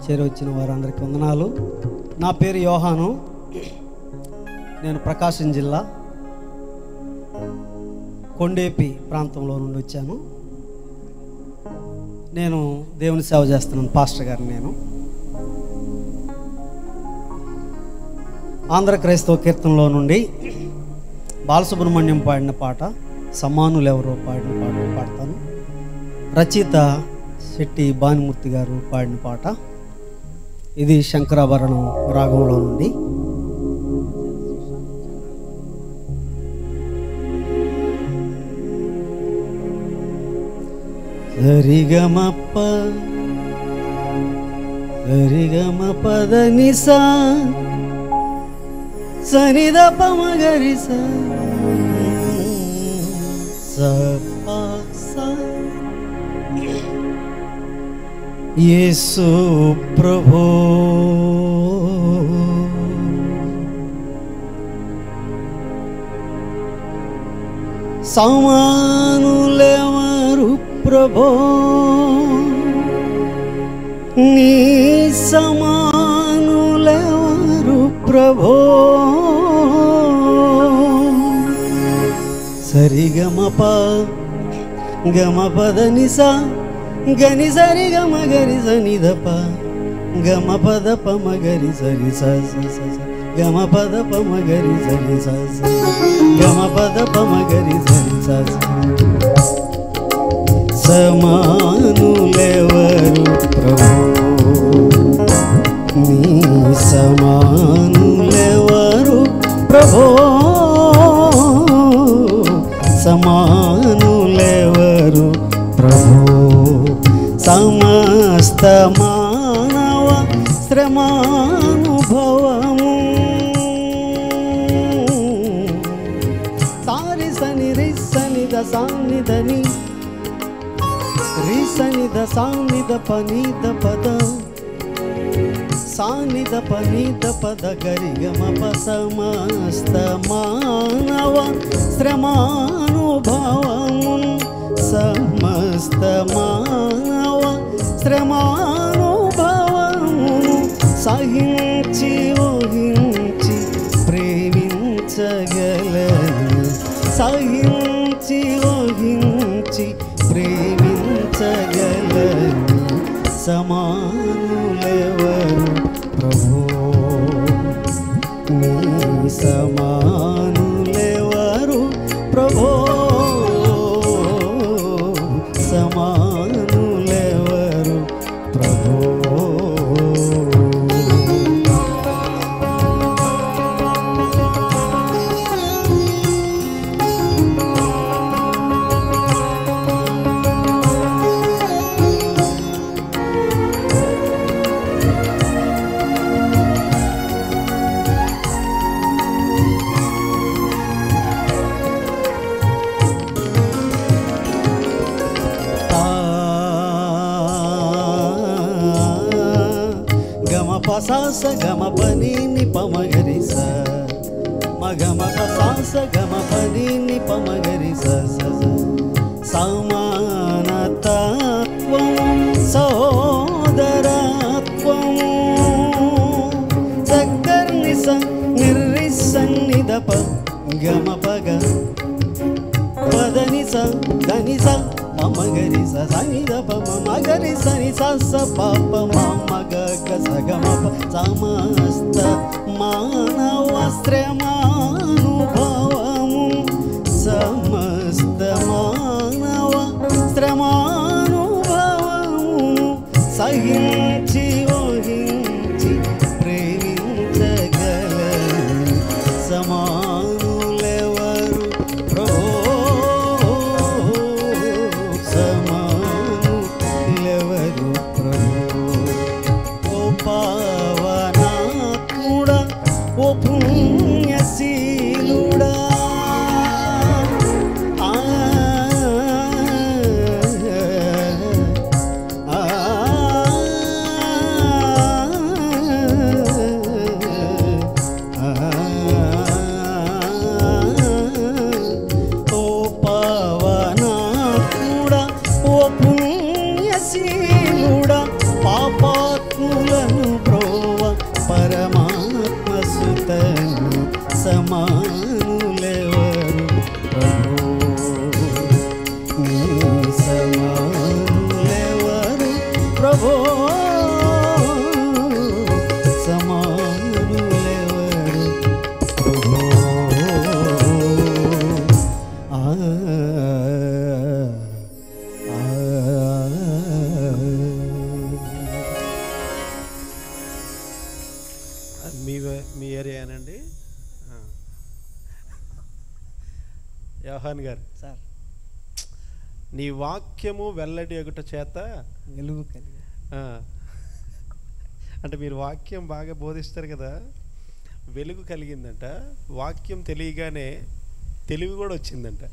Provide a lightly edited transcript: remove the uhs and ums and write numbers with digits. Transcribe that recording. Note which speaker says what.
Speaker 1: చేరొచ్చిన వారందరికీ వందనాలు. నా పేరు యోహాను. నేను ప్రకాశం జిల్లా కొండేపి ప్రాంతంలో నుండి వచ్చాను. నేను దేవుని సేవ చేస్తున్నాను. పాస్టర్ గారు నేను ఆంధ్ర క్రైస్తవ కీర్తనలో నుండి బాలసుబ్రహ్మణ్యం పాడిన పాట సమానులెవరో పాడిన పాట పాడతాను. రచయిత శెట్టి భానుమూర్తి గారు పాడిన పాట. ఇది శంకరాభరణం రాగంలో నుండి. సరిగమప్ప సరిగమపద నిసా సనిద పమగరిస యేసు ప్రభో సమానులెవరు ప్రభో నీ సమానులెవరు ప్రభో సరిగమప గమపద నిసా గని సరి గమ గరి సని దప గమ పద పమ గరి సరి స గమ పద పమ గరి సరి స గమ పద పమ గరి సరి స సమానులెవరు ప్రభు నీ సమానులెవరు ప్రభు సమానులెవరు ప్రభు సమస్త మానవ శ్రమానుభవము సారి సని రి సనిద సాన్నిధని రి సనిద సాన్నిధ పనిద పద సాన్నిధ పనిద పద గరిగమ సమస్త మానవ శ్రమానుభవము సమస్త మానవ శ్రమానుభవము సహించి ఊహించి ప్రేమించగలను సహించి ఊహించి ప్రేమించగలను సమానులెవరు ప్రభు నీ సమానులెవరు ప్రభు సమానులెవరు ప్రభు పసాస గమ పని ని పమగరిస మగమ పసాస గమ పని ని పమగరిస సమానతత్వం సోదరత్వం సగర్నిస నిర్రిసన్నిదప గమ పగ పదనిస ధనిస మగరిస సనిద పమ మగరి సని స పాప మగ గసగమ సమస్త మానవ శ్రమానుభవము సమస్త మానవ శ్రమానుభవము సహించి ఊహించి ప్రేమించగలను సమానులెవరు ప్రభు సమానులెవరు ప్రభు ఓ పావనాత్ముడా ఓ పుణ్యశీలుడా ఓ సమానులెవరు
Speaker 2: మీ ఏరియానండి. యోహాన్ గారు
Speaker 1: సార్,
Speaker 2: నీ వాక్యము వెల్లడి ఒకట చేత
Speaker 1: వెలుగు కలిగి
Speaker 2: అంటే మీరు వాక్యం బాగా బోధిస్తారు కదా, వెలుగు కలిగిందంట. వాక్యం తెలియగానే తెలివి కూడా వచ్చిందంట.